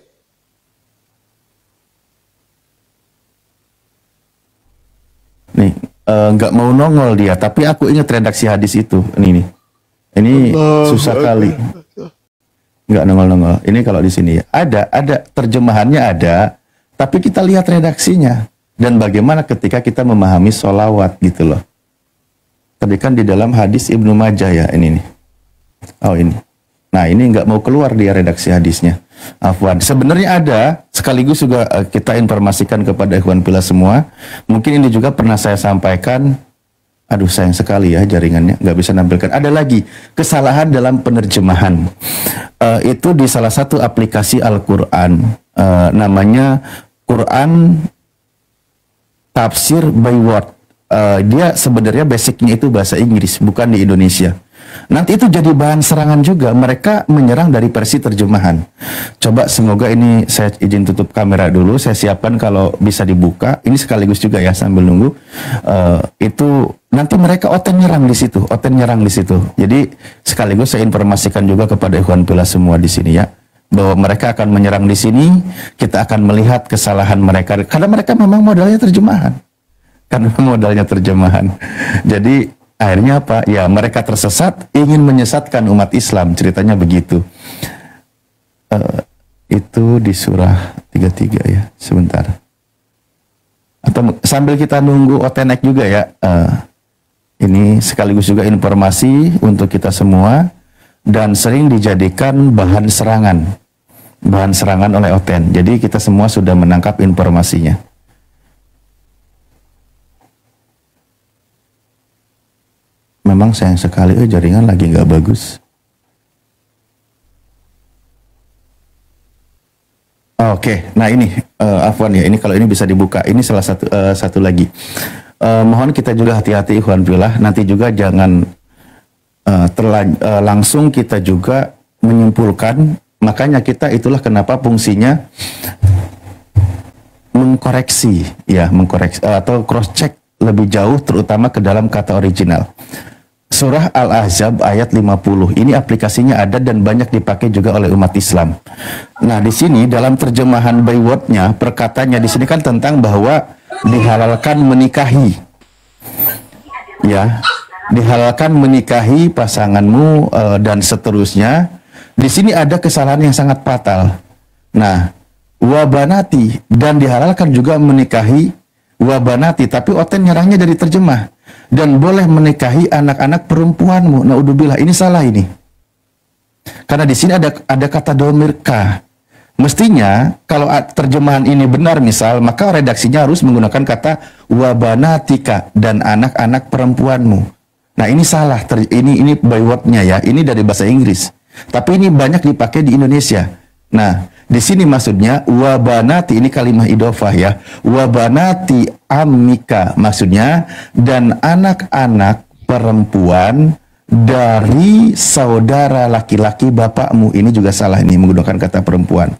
Nih, nggak mau nongol dia, tapi aku ingat redaksi hadis itu. Ini susah kali. Nggak nongol-nongol. Ini kalau di sini ya. Ada terjemahannya ada, tapi kita lihat redaksinya. Dan bagaimana ketika kita memahami sholawat gitu loh. Tadi kan di dalam hadis Ibnu Majah ya, ini nih. Oh ini. Nah ini nggak mau keluar dia redaksi hadisnya. Afwan. Sebenarnya ada, sekaligus juga kita informasikan kepada ikhwan fillah semua. Mungkin ini juga pernah saya sampaikan. Aduh sayang sekali ya jaringannya, nggak bisa nampilkan. Ada lagi kesalahan dalam penerjemahan. Itu di salah satu aplikasi Al-Quran. Namanya Quran Tafsir by Word. dia sebenarnya basicnya itu bahasa Inggris, bukan di Indonesia. Nanti itu jadi bahan serangan juga. Mereka menyerang dari versi terjemahan. Coba semoga ini saya izin tutup kamera dulu. Saya siapkan kalau bisa dibuka. Ini sekaligus juga ya sambil nunggu. Itu nanti mereka oten nyerang di situ. Oten nyerang di situ. Jadi sekaligus saya informasikan juga kepada ikhwan fillah semua di sini ya, bahwa mereka akan menyerang di sini. Kita akan melihat kesalahan mereka karena mereka memang modalnya terjemahan. Jadi akhirnya apa? Ya mereka tersesat, ingin menyesatkan umat Islam, ceritanya begitu. Itu di surah 33 ya, sebentar. Atau sambil kita nunggu Otenek juga ya, ini sekaligus juga informasi untuk kita semua, dan sering dijadikan bahan serangan oleh Oten. Jadi kita semua sudah menangkap informasinya. Memang sayang sekali, jaringan lagi nggak bagus. Oke, nah ini afwan ya, ini kalau ini bisa dibuka. Ini salah satu lagi. Mohon kita juga hati-hati ikhwan fillah. Nanti juga jangan langsung kita juga menyimpulkan. Makanya kita itulah kenapa fungsinya mengkoreksi atau cross check lebih jauh, terutama ke dalam kata original. Surah Al-Ahzab ayat 50. Ini aplikasinya ada dan banyak dipakai juga oleh umat Islam. Nah, di sini dalam terjemahan Bayword-nya, perkataannya di sini kan tentang bahwa dihalalkan menikahi. Ya, dihalalkan menikahi pasanganmu dan seterusnya. Di sini ada kesalahan yang sangat fatal. Nah, wabanati, dan dihalalkan juga menikahi wabanati, tapi Oten nyerangnya dari terjemah. Dan boleh menikahi anak-anak perempuanmu. Naudzubillah, ini salah ini. Karena di sini ada kata domir ka. Mestinya kalau terjemahan ini benar misal, maka redaksinya harus menggunakan kata wabanatika, dan anak-anak perempuanmu. Nah ini salah, ini byword-nya ya, ini dari bahasa Inggris. Tapi ini banyak dipakai di Indonesia. Nah, di sini maksudnya wabanati, ini kalimah idhofah ya. Wabanati amika, maksudnya dan anak-anak perempuan dari saudara laki-laki bapakmu. Ini juga salah, ini menggunakan kata perempuan.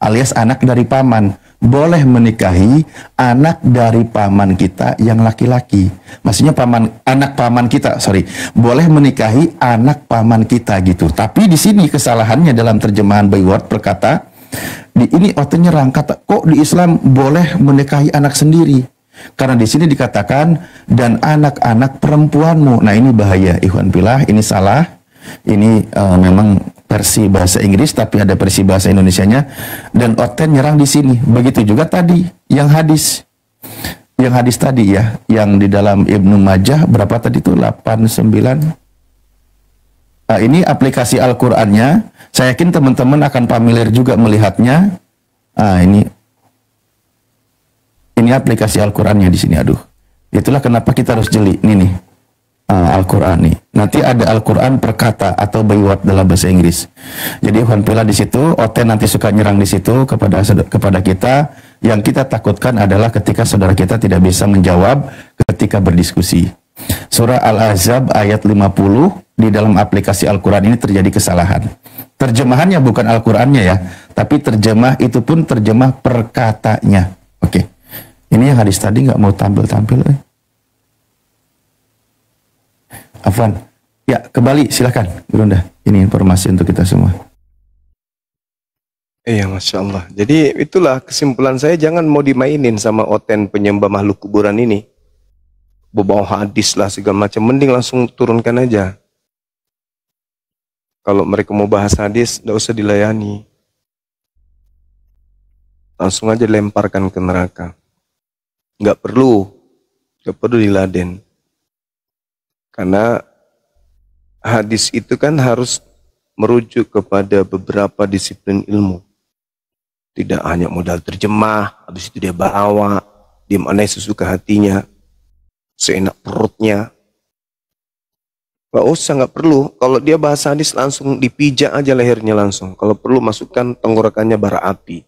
Alias anak dari paman. Boleh menikahi anak dari paman kita yang laki-laki. Maksudnya anak paman kita, boleh menikahi anak paman kita gitu. Tapi di sini kesalahannya dalam terjemahan Bayword berkata, ini Oten nyerang kata, kok di Islam boleh menikahi anak sendiri? Karena di sini dikatakan dan anak-anak perempuanmu. Nah ini bahaya ikhwan fillah, ini salah. Ini memang versi bahasa Inggris, tapi ada versi bahasa Indonesianya. Dan Oten nyerang di sini. Begitu juga tadi yang hadis tadi ya, yang di dalam Ibnu Majah berapa tadi itu 89. Nah, ini aplikasi Al-Qur'annya. Saya yakin teman-teman akan familiar juga melihatnya. Nah, ini aplikasi Al-Qur'annya di sini. Aduh. Itulah kenapa kita harus jeli. Ini nih. Al-Qur'an nih. Nanti ada Al-Qur'an perkata atau Bayword dalam bahasa Inggris. Jadi ikhwan fillah di situ, Oten nanti suka nyerang di situ kepada kita. Yang kita takutkan adalah ketika saudara kita tidak bisa menjawab ketika berdiskusi. Surah Al-Ahzab ayat 50, di dalam aplikasi Al-Qur'an ini terjadi kesalahan. Terjemahannya bukan Al-Qur'annya ya, tapi terjemah itu pun terjemah perkatanya. Oke. Ini yang hadis tadi nggak mau tampil-tampil. Afwan. Ya, kembali silakan, Bunda. Ini informasi untuk kita semua. Iya, Masya Allah. Jadi itulah kesimpulan saya, jangan mau dimainin sama Oten penyembah makhluk kuburan ini. Bawa hadis lah segala macam, mending langsung turunkan aja. Kalau mereka mau bahas hadis, tidak usah dilayani. Langsung aja lemparkan ke neraka. Nggak perlu diladen. Karena hadis itu kan harus merujuk kepada beberapa disiplin ilmu. Tidak hanya modal terjemah, habis itu dia bawa, dia mana sesuka hatinya, seenak perutnya. Nggak usah, nggak perlu. Kalau dia bahas hadis langsung dipijak aja lehernya langsung. Kalau perlu masukkan tenggorokannya bara api.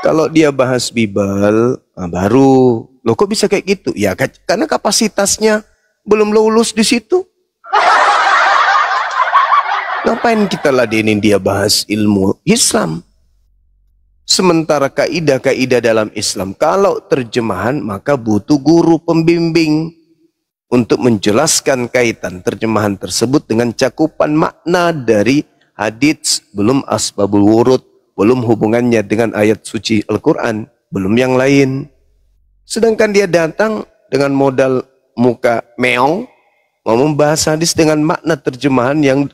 Kalau dia bahas Bible, baru. Loh kok bisa kayak gitu? Ya karena kapasitasnya belum lulus di situ. Ngapain kita ladenin dia bahas ilmu Islam? Sementara kaidah-kaidah dalam Islam, kalau terjemahan maka butuh guru pembimbing untuk menjelaskan kaitan terjemahan tersebut dengan cakupan makna dari hadits, belum asbabul wurud, belum hubungannya dengan ayat suci Al-Quran, belum yang lain. Sedangkan dia datang dengan modal muka meong, mau membahas hadis dengan makna terjemahan yang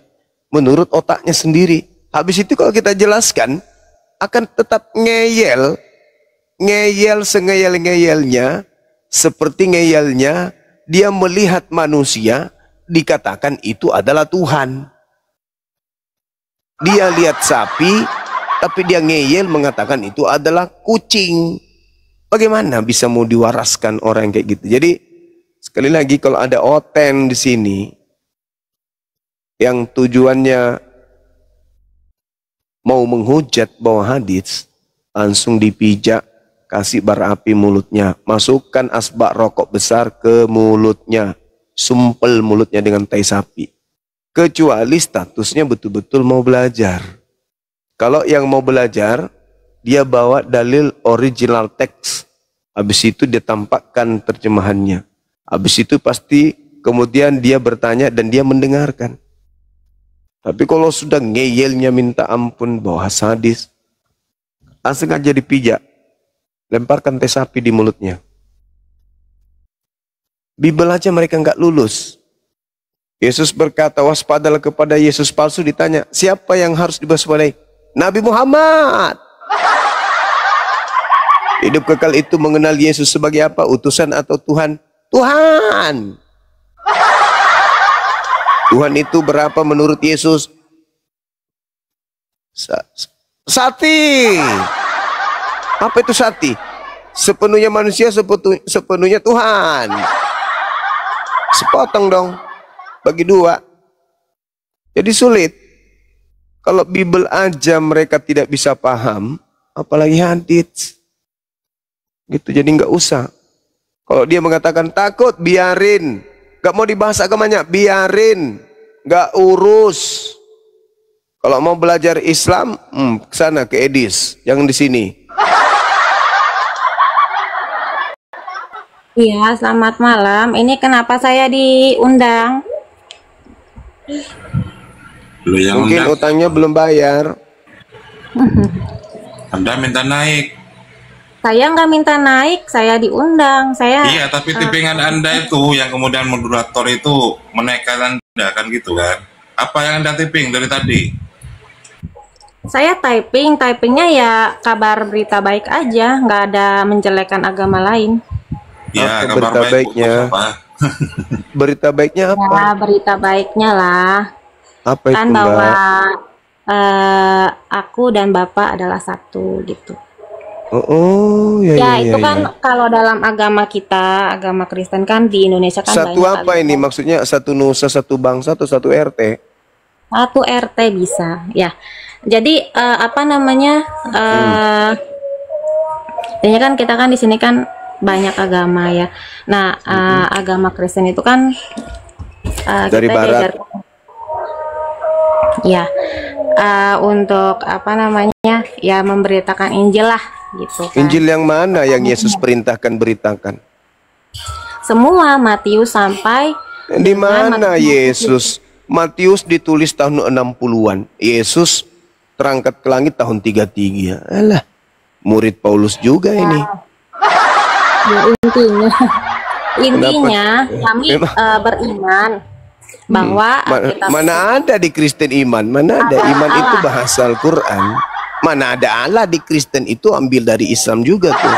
menurut otaknya sendiri. Habis itu kalau kita jelaskan, akan tetap ngeyel sengeyel-ngeyelnya, seperti ngeyelnya dia melihat manusia dikatakan itu adalah Tuhan. Dia lihat sapi, tapi dia ngeyel mengatakan itu adalah kucing. Bagaimana bisa mau diwaraskan orang kayak gitu? Jadi sekali lagi kalau ada oten di sini yang tujuannya mau menghujat bawa hadis, langsung dipijak, kasih bara api mulutnya, masukkan asbak rokok besar ke mulutnya, sumpel mulutnya dengan tai sapi. Kecuali statusnya betul-betul mau belajar. Kalau yang mau belajar, dia bawa dalil original teks, habis itu dia tampakkan terjemahannya. Habis itu pasti kemudian dia bertanya dan dia mendengarkan. Tapi kalau sudah ngeyelnya minta ampun bahas hadis, langsung aja dipijak, lemparkan teh sapi di mulutnya. Bible aja mereka nggak lulus. Yesus berkata, waspadalah kepada Yesus palsu. Ditanya, siapa yang harus diwaspadai? Nabi Muhammad. Hidup kekal itu mengenal Yesus sebagai apa? Utusan atau Tuhan? Tuhan. Tuhan itu berapa menurut Yesus? Sati. Apa itu sati? Sepenuhnya manusia, sepenuhnya Tuhan. Sepotong dong, bagi dua. Jadi sulit. Kalau Bible aja mereka tidak bisa paham, apalagi hadits. Gitu, jadi nggak usah. Kalau dia mengatakan takut, biarin. Gak mau dibahas agamanya, biarin. Gak urus. Kalau mau belajar Islam, ke sana ke Edis, yang di sini. Iya, selamat malam. Ini kenapa saya diundang? Mungkin utangnya belum bayar. Anda minta naik. Saya nggak minta naik, saya diundang. Iya, tapi tippingan Anda itu yang kemudian moderator itu menaikkan Anda kan gitu kan? Apa yang Anda tipping dari tadi? Saya typingnya ya kabar berita baik aja, nggak ada menjelekan agama lain. Ya, kabar berita baiknya. Berita baiknya apa? Ya, berita baiknya lah. Apa kan itu, bahwa aku dan Bapak adalah satu gitu. Ya, itu kan kalau dalam agama kita, agama Kristen kan di Indonesia kan satu banyak apa ini maksudnya? Satu nusa, satu bangsa, atau satu RT? Satu RT bisa, ya. Jadi apa namanya? Ini kan kita kan di sini kan banyak agama ya. Nah, agama Kristen itu kan dari kita barat. Ya, untuk apa namanya? Ya memberitakan Injil lah. Gitu kan. Injil yang mana yang Yesus perintahkan beritakan? Semua, Matius sampai di mana Yesus? Matius ditulis tahun 60-an. Yesus terangkat ke langit tahun 33. Alah, murid Paulus juga ini. Ya, intinya kami beriman bahwa mana ada di Kristen iman? Mana ada iman itu bahasa Al-Quran? Mana ada Allah di Kristen itu ambil dari Islam juga tuh.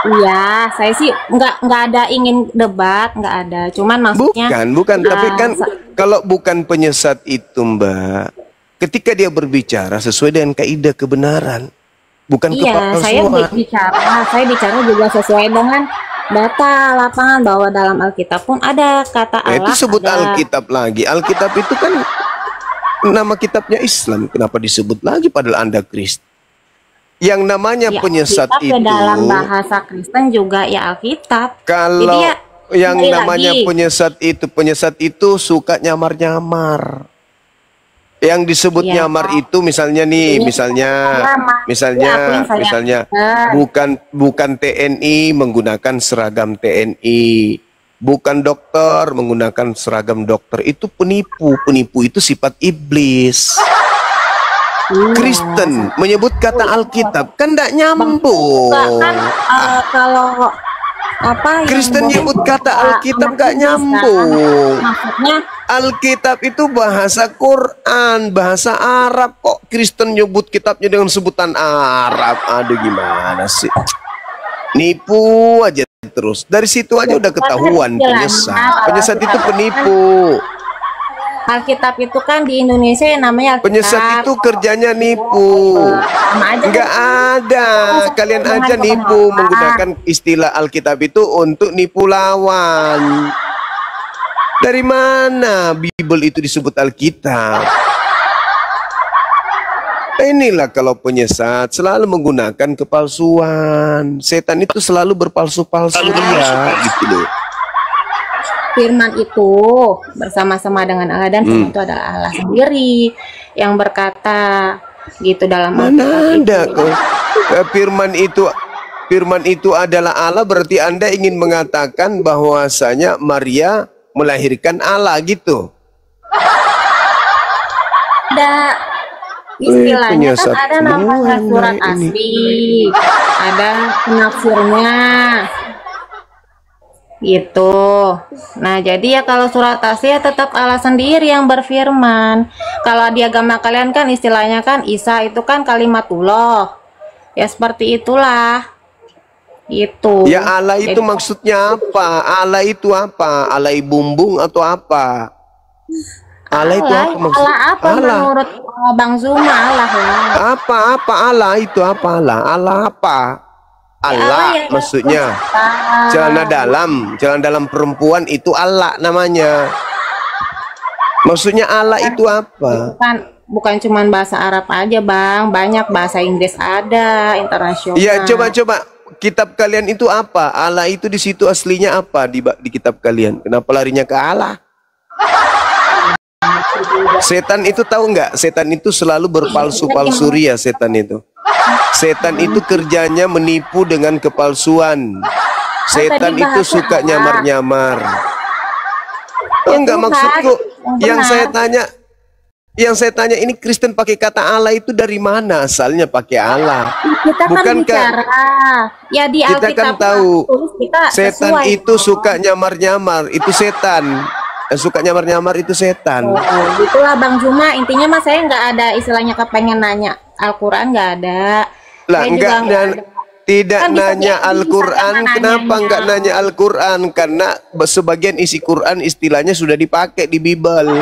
Iya, saya sih nggak ada ingin debat, nggak ada. Cuman maksudnya bukan. Tapi kan kalau bukan penyesat itu, Mbak, ketika dia berbicara sesuai dengan kaidah kebenaran, bukan kepalsuan. Saya bicara juga sesuai dengan data lapangan bahwa dalam Alkitab pun ada kata Allah. Itu sebut Alkitab lagi. Alkitab itu kan nama kitabnya Islam. Kenapa disebut lagi padahal Anda Kristen? Yang namanya Ya, penyesat Alkitab ya itu, dalam bahasa Kristen juga ya Alkitab. kalau Jadi ya yang kembali namanya lagi. penyesat itu suka nyamar-nyamar. Yang disebut Ya, nyamar itu misalnya nih, ini diakuin saya misalnya Kristen. bukan TNI menggunakan seragam TNI, bukan dokter menggunakan seragam dokter, itu penipu. Penipu itu sifat iblis. Iya. Kristen menyebut kata Alkitab kan tidak Enggak nyambung. kan kalau apa yang Kristen nyebut kata Alkitab umat gak Inggris kan? nyambung. Maksudnya Alkitab itu bahasa Quran, bahasa Arab. Kok Kristen nyebut kitabnya dengan sebutan Arab? Aduh, gimana sih? Nipu aja terus. Dari situ aja udah ketahuan penyesat. Penyesat itu penipu. Alkitab itu kan di Indonesia yang namanya Alkitab. Penyesat itu kerjanya nipu. Sama aja Enggak kan? ada. Kalian aja nipu menggunakan istilah Alkitab itu untuk nipu lawan. Dari mana Bible itu disebut Alkitab? Inilah kalau penyesat selalu menggunakan kepalsuan. Setan itu selalu berpalsu-palsu ya, gitu loh. Firman itu bersama-sama dengan Allah dan firman itu adalah Allah sendiri yang berkata gitu dalam Mana ada kok firman itu adalah Allah, berarti Anda ingin mengatakan bahwasanya Maria melahirkan Allah gitu. Ada istilahnya kan ada namanya surat asli, ada penafsirnya gitu. Nah jadi ya kalau surat asli ya tetap Allah sendiri yang berfirman. Kalau di agama kalian kan istilahnya kan Isa itu kan kalimatullah, ya seperti itulah itu. Ya Allah itu jadi, maksudnya apa? Allah itu apa? Allah bumbung atau apa? Allah itu apa maksud? Allah apa Allah. Menurut Bang Zuma Allah lah. Apa Allah itu apa Allah? Allah apa? Allah ya, maksudnya celana dalam perempuan itu Allah namanya. Maksudnya Allah itu apa? Bukan cuma bahasa Arab aja Bang, banyak bahasa Inggris ada, internasional. Iya, coba kitab kalian itu apa? Allah itu di situ aslinya apa di kitab kalian? Kenapa larinya ke Allah? Setan itu tahu nggak? Setan itu selalu berpalsu-palsu ria. Setan itu kerjanya menipu dengan kepalsuan. Setan itu suka nyamar-nyamar. Enggak, maksudku yang saya tanya ini Kristen pakai kata Allah itu dari mana asalnya pakai Allah? Bukankah ya di kita kan tahu setan itu suka nyamar-nyamar, itu setan. Suka nyamar-nyamar itu setan. Itulah Bang Zuma, intinya mas saya nggak ada istilahnya kepengen nanya Al-Quran, nggak ada. Lah tidak kan nanya Al-Quran. Kenapa nggak nanya Al-Quran? Karena sebagian isi Quran istilahnya sudah dipakai di Bible.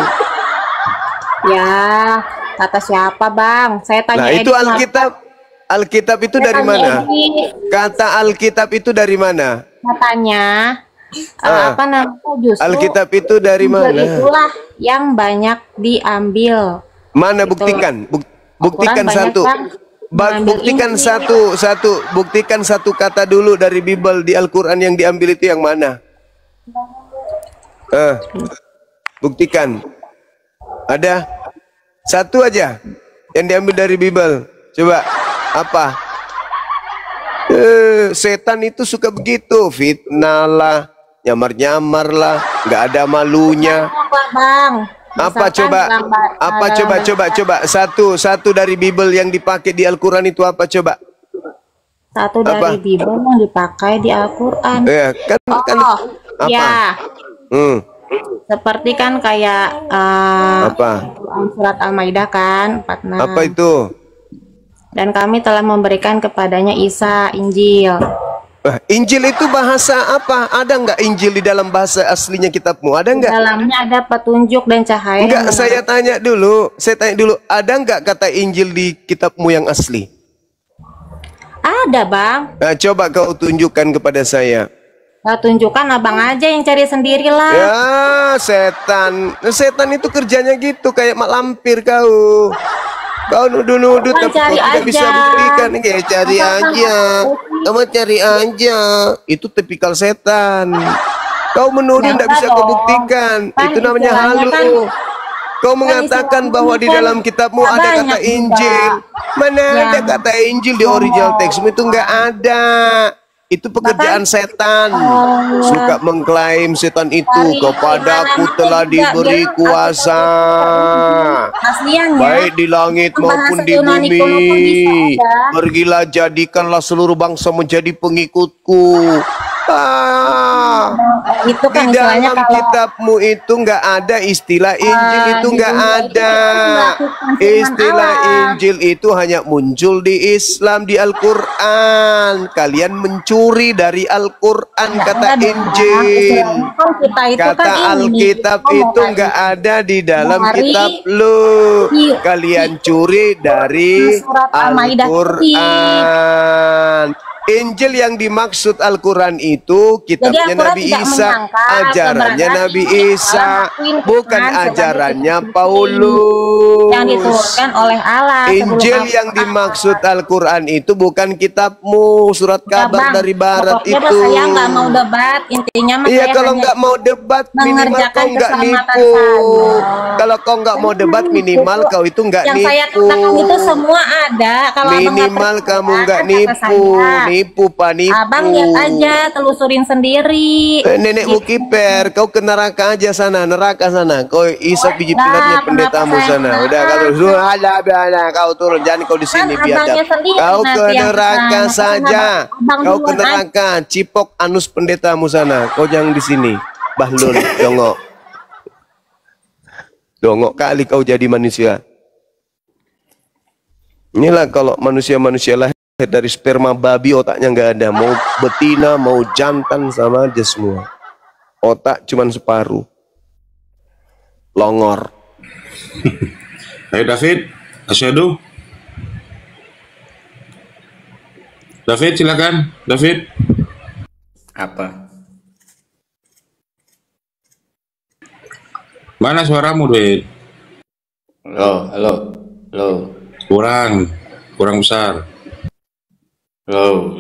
Ya, kata siapa Bang? Saya tanya. Nah itu Alkitab itu dari mana? Kata Alkitab itu dari mana? Katanya apa namanya justru Alkitab itu dari mana? Itulah yang banyak diambil. Mana gitu. Buktikan satu. Buktikan satu kata dulu dari Bible di Al-Quran yang diambil itu yang mana? Buktikan. Ada satu aja yang diambil dari Bible. Coba apa? Setan itu suka begitu, fitnah lah, nyamar-nyamar lah, nggak ada malunya. Apa coba satu dari Bible yang dipakai di Al-Quran itu apa coba? Satu dari Bible yang dipakai di Al-Quran. Ya, apa? Ya. Seperti kan kayak surat Al-Maidah kan 46. Apa itu? Dan kami telah memberikan kepadanya Isa Injil. Injil itu bahasa apa? Ada nggak Injil di dalam bahasa aslinya kitabmu? Ada nggak? Dalamnya ada petunjuk dan cahaya. Enggak, saya tanya dulu. Ada nggak kata Injil di kitabmu yang asli? Ada Bang. Nah, coba kau tunjukkan kepada saya. Nah, tunjukkan abang aja yang cari sendirilah. Ya, setan itu kerjanya gitu, kayak mak lampir kau. Kau nuduh-nuduh Bukan tapi kau cari tidak bisa aja. buktikan. Cari Asalkan aja. Kamu cari aja. Itu tipikal setan. Kau menuduh tidak bisa kau buktikan. Kan Itu namanya istilahnya kan- halu. Kau mengatakan istilahnya bahwa di kan dalam kitabmu ada banyak kata juga Injil. Mana ada yang kata Injil di original teksmu itu nggak ada. Itu pekerjaan setan. Suka mengklaim setan itu Dari kepadaku Firman telah itu juga diberi bilang, kuasa. Asliannya Baik di langit maupun bahasa di Yunani bumi. kuno pun bisa ada. Pergilah jadikanlah seluruh bangsa menjadi pengikutku. Itu Di kan istilahnya dalam kalau kitabmu itu nggak ada istilah Injil, itu di nggak dunia itu ada. kita melakukan firman Istilah Allah. Injil itu hanya muncul di Islam, di Al-Quran. Kalian mencuri dari Al-Quran kata enggak dong, Injil. istilahnya kan kita itu Kata kan ini, Alkitab kita mau itu kasih nggak ada di dalam dari kitab lu. di- Kalian curi dari surat Al-Maidah Al-Quran. Injil yang dimaksud Al-Quran itu kitabnya Al-Quran Nabi tidak Isa, menyangka ajarannya keberadaan Nabi Injil Isa, dalam Al-Quran bukan sebagai ajarannya kitab Paulus. yang diturunkan oleh Allah sebelum Injil yang Al-Quran. dimaksud Al-Quran itu bukan kitabmu, surat Ya, kabar Bang, dari barat pokoknya itu. saya nggak mau debat, intinya mah Iya, saya kalau hanya nggak mau debat minimal mengerjakan kau nggak keselamatan nipu. saya. Kalau kau nggak mau debat minimal kau itu nggak yang nipu. saya katakan itu semua ada. Kalau abang nggak Minimal percaya, kamu nggak kata nipu, saya. nipu pak nipu. Abang lihat aja, telusurin sendiri. Nenekmu kiper, kau ke neraka aja sana, neraka sana. Kau isap biji Nah, pilarnya kenapa pendetamu saya sana. Udah kau ada, kau turun, jangan kau di sini Kan biadab. abangnya sendiri Kau ke nanti yang neraka kesana. saja. Abang Kau ke duluan neraka, cipok anus pendetamu sana. Kau jangan di sini. Bahlul, dongok. Dongok kali kau jadi manusia. Inilah kalau manusia-manusia lahir dari sperma babi, otaknya nggak ada. Mau betina, mau jantan sama aja semua. Otak cuman separuh. Longor. Ayo David, asyhadu. David silakan, David. Apa? Mana suaramu, David? Halo. Kurang besar. Halo.